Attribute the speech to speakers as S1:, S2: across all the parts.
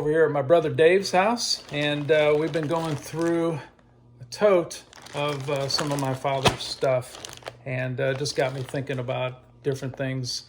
S1: over here at my brother Dave's house, and we've been going through a tote of some of my father's stuff, and just got me thinking about different things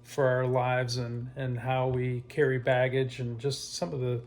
S1: for our lives and how we carry baggage and just some of the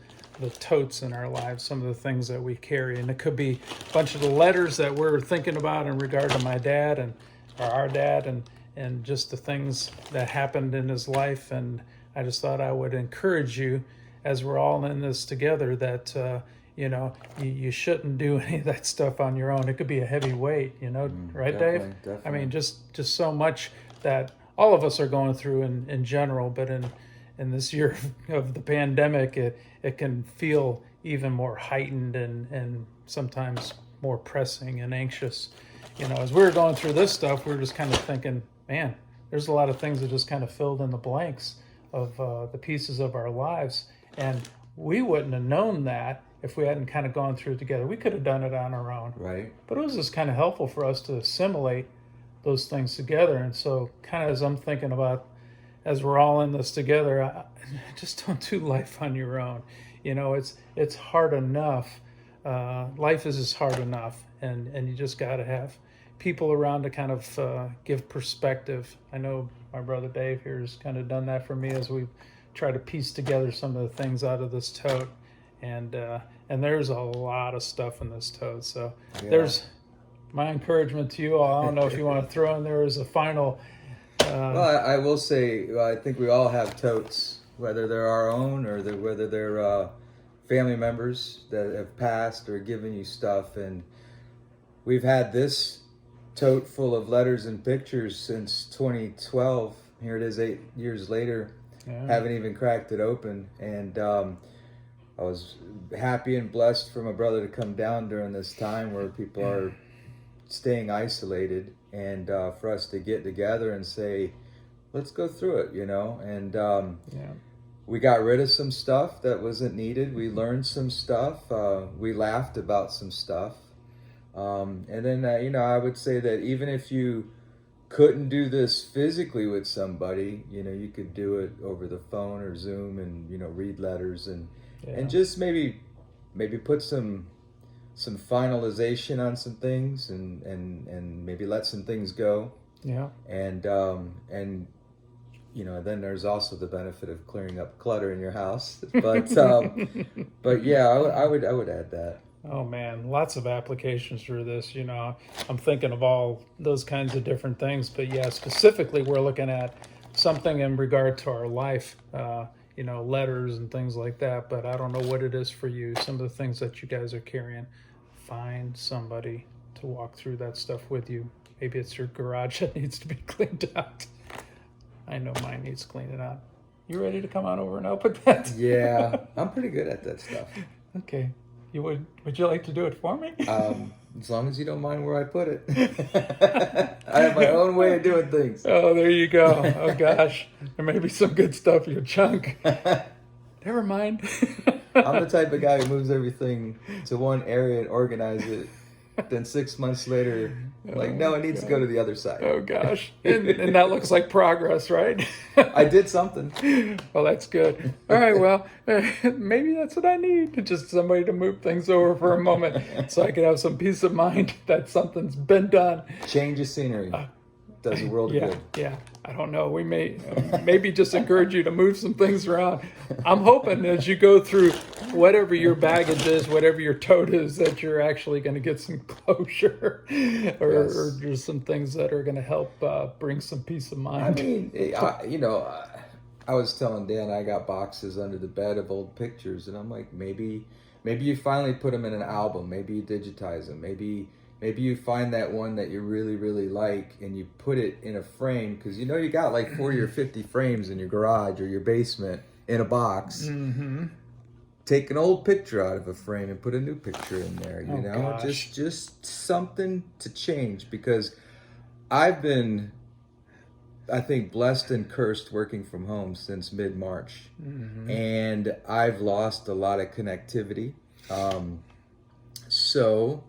S1: totes in our lives, some of the things that we carry. And it could be a bunch of the letters that we're thinking about in regard to my dad and or our dad and just the things that happened in his life. And I just thought I would encourage you, as we're all in this together, that you shouldn't do any of that stuff on your own. It could be a heavy weight, right, Dave?
S2: Definitely.
S1: I mean, just so much that all of us are going through in general, but in this year of the pandemic, it can feel even more heightened and sometimes more pressing and anxious. As we were going through this stuff, we were just kind of thinking, man, there's a lot of things that just kind of filled in the blanks of the pieces of our lives. And we wouldn't have known that if we hadn't kind of gone through it together. We could have done it on our own.
S2: Right.
S1: But it was just kind of helpful for us to assimilate those things together. And so kind of as I'm thinking about, as we're all in this together, just don't do life on your own. It's hard enough. Life is just hard enough. And you just got to have people around to kind of give perspective. I know my brother Dave here has kind of done that for me as we try to piece together some of the things out of this tote. And there's a lot of stuff in this tote. So There's my encouragement to you all. I don't know if you want to throw in there as a final.
S2: Well, I will say, I think we all have totes, whether they're our own or whether they're family members that have passed or given you stuff. And we've had this tote full of letters and pictures since 2012. Here it is 8 years later.
S1: Yeah.
S2: Haven't even cracked it open. And I was happy and blessed for my brother to come down during this time where people are staying isolated, and for us to get together and say, let's go through it, and we got rid of some stuff that wasn't needed. We learned some stuff. We laughed about some stuff. And then, I would say that even if you couldn't do this physically with somebody, you could do it over the phone or Zoom and, read letters and just maybe put some finalization on some things and maybe let some things go.
S1: Yeah.
S2: And then there's also the benefit of clearing up clutter in your house. But yeah, I would add that.
S1: Oh man, lots of applications through this. I'm thinking of all those kinds of different things, but yeah, specifically we're looking at something in regard to our life, letters and things like that. But I don't know what it is for you. Some of the things that you guys are carrying, find somebody to walk through that stuff with you. Maybe it's your garage that needs to be cleaned out. I know mine needs cleaning out. You ready to come on over and help with that?
S2: Yeah, I'm pretty good at that stuff.
S1: Okay. Would you like to do it for me?
S2: As long as you don't mind where I put it. I have my own way of doing things.
S1: Oh, there you go. Oh gosh, there may be some good stuff in your chunk. Never mind.
S2: I'm the type of guy who moves everything to one area and organizes it. Then 6 months later, no, it needs to go to the other side.
S1: Oh gosh, and that looks like progress, right?
S2: I did something.
S1: Well, that's good. All right, well, maybe that's what I need, just somebody to move things over for a moment so I can have some peace of mind that something's been done.
S2: Change of scenery does a world of good.
S1: Yeah, I don't know. We may maybe just encourage you to move some things around. I'm hoping as you go through whatever your baggage is, whatever your tote is, that you're actually going to get some closure or just some things that are going to help bring some peace of mind.
S2: I mean, I was telling Dan I got boxes under the bed of old pictures, and I'm like, maybe you finally put them in an album. Maybe you digitize them. Maybe you find that one that you really, really like and you put it in a frame, because you got like 40 or 50 frames in your garage or your basement in a box.
S1: Mm-hmm.
S2: Take an old picture out of a frame and put a new picture in there,
S1: Gosh.
S2: Just something to change, because I've been, I think, blessed and cursed working from home since mid-March.
S1: Mm-hmm.
S2: And I've lost a lot of connectivity. So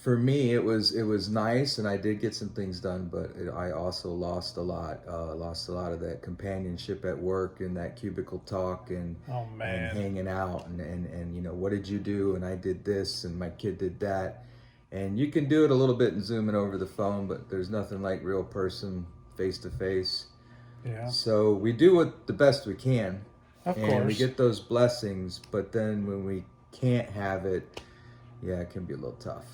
S2: for me, it was nice, and I did get some things done, but I also lost a lot. Lost a lot of that companionship at work and that cubicle talk and
S1: Oh man.
S2: and hanging out and you know, what did you do? And I did this, and my kid did that. And you can do it a little bit in Zoom and over the phone, but there's nothing like real person, face to face.
S1: Yeah.
S2: So we do what the best we can,
S1: Of
S2: and
S1: course.
S2: we get those blessings. But then when we can't have it, yeah, it can be a little tough.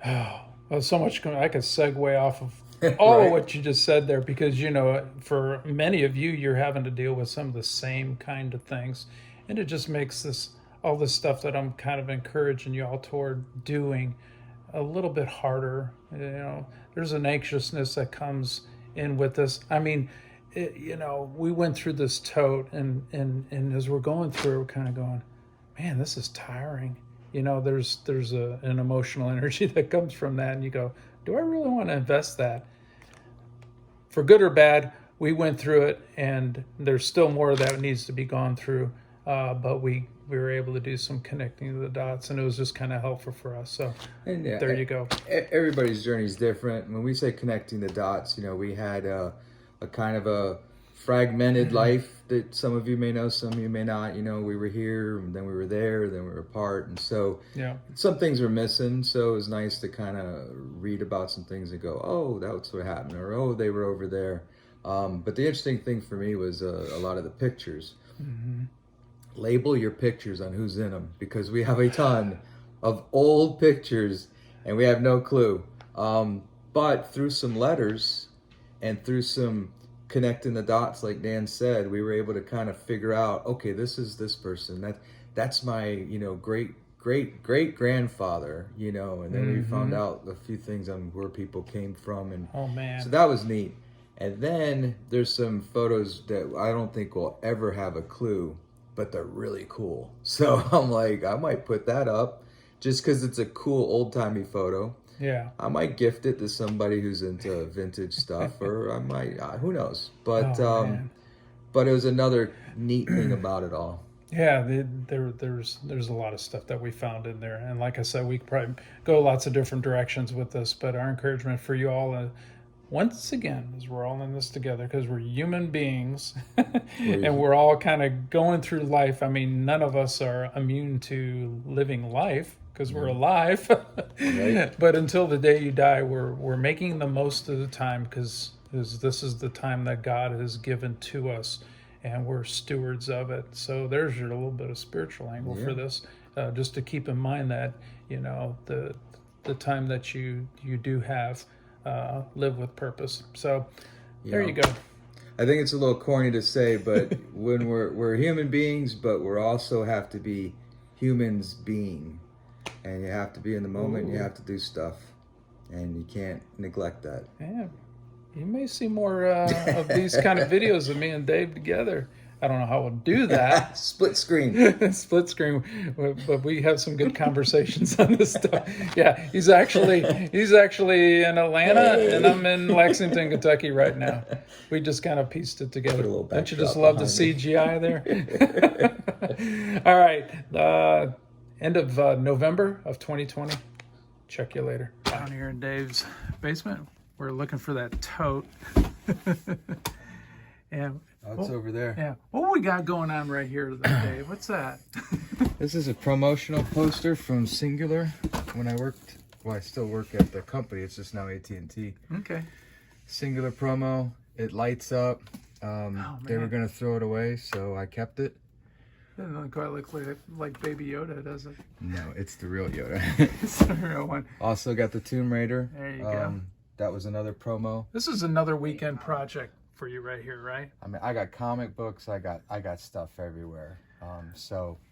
S1: Oh, well, so much. I could segue off of all
S2: Right.
S1: of what you just said there because, you know, for many of you, you're having to deal with some of the same kind of things. And it just makes all this stuff that I'm kind of encouraging you all toward doing a little bit harder. You know, there's an anxiousness that comes in with this. I mean, you know, we went through this tote, and as we're going through, we're kind of going, man, this is tiring. You know, there's an emotional energy that comes from that, and you go, do I really want to invest that? For good or bad, we went through it, and there's still more that needs to be gone through. But we were able to do some connecting of the dots, and it was just kind of helpful for us. So
S2: And yeah,
S1: there you go.
S2: Everybody's journey is different. When we say connecting the dots, you know, we had a kind of a fragmented life that some of you may know, some of you may not. You know, we were here, and then we were there, then we were apart, and so
S1: Yeah.
S2: some things were missing. So it was nice to kind of read about some things and go, oh, that's what happened, or oh, they were over there. But the interesting thing for me was a lot of the pictures.
S1: Mm-hmm.
S2: Label your pictures on who's in them, because we have a ton of old pictures and we have no clue. But through some letters and through some connecting the dots, like Dan said, we were able to kind of figure out, okay, this is this person. That's my, you know, great grandfather, you know, and then we found out a few things on where people came from, and
S1: Oh man.
S2: so that was neat. And then there's some photos that I don't think we'll ever have a clue, but they're really cool. So I'm like, I might put that up just because it's a cool old-timey photo.
S1: Yeah.
S2: I might gift it to somebody who's into vintage stuff, or I might, who knows? But
S1: Oh, man.
S2: but it was another neat thing about it all.
S1: Yeah, there's a lot of stuff that we found in there, and like I said, we could probably go lots of different directions with this. But our encouragement for you all, once again, is we're all in this together because we're human beings, and we're all kind of going through life. I mean, none of us are immune to living life because we're alive.
S2: Right.
S1: But until the day you die, we're making the most of the time because this is the time that God has given to us, and we're stewards of it. So there's your little bit of spiritual angle for this, just to keep in mind that, you know, the time that you do have, live with purpose. So there you go.
S2: I think it's a little corny to say, but when we're human beings, but we're also have to be humans being, and you have to be in the moment. And you have to do stuff, and you can't neglect that.
S1: Yeah, you may see more of these kind of videos of me and Dave together. I don't know how we'll do that.
S2: Split screen.
S1: Split screen, but we have some good conversations on this stuff. Yeah, he's actually in Atlanta, and I'm in Lexington, Kentucky right now. We just kind of pieced it together.
S2: Put a little
S1: Don't you just
S2: backdrop
S1: love the
S2: behind
S1: CGI there? All right, end of November of 2020. Check you later. Down here in Dave's basement, we're looking for that tote. And
S2: Oh, it's over there.
S1: yeah, what we got going on right here today, Dave? What's that?
S2: This is a promotional poster from Singular. When I worked, well, I still work at the company. It's just now AT&T.
S1: Okay.
S2: Singular promo. It lights up. They were
S1: man.
S2: going to throw it away, so I kept it.
S1: Doesn't quite look like Baby Yoda, does it?
S2: No, it's the real Yoda.
S1: It's the real one.
S2: Also got the Tomb Raider.
S1: There you go.
S2: That was another promo.
S1: This is another weekend project for you right here, right?
S2: I mean, I got comic books. I got stuff everywhere.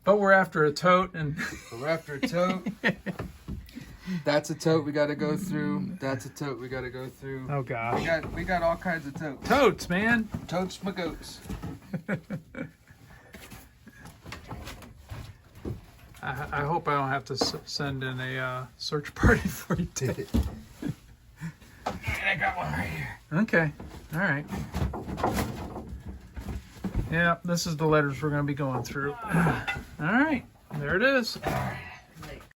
S1: But we're after a tote, and
S2: We're after a tote. That's a tote we got to go through. That's a tote we got to go through.
S1: oh gosh,
S2: We got all kinds of totes.
S1: totes, man.
S2: Totes my goats.
S1: I hope I don't have to send in a search party for you, Dave.
S2: I got one right here.
S1: Okay, all right. Yeah, this is the letters we're going to be going through. All right, there it is.
S2: All right.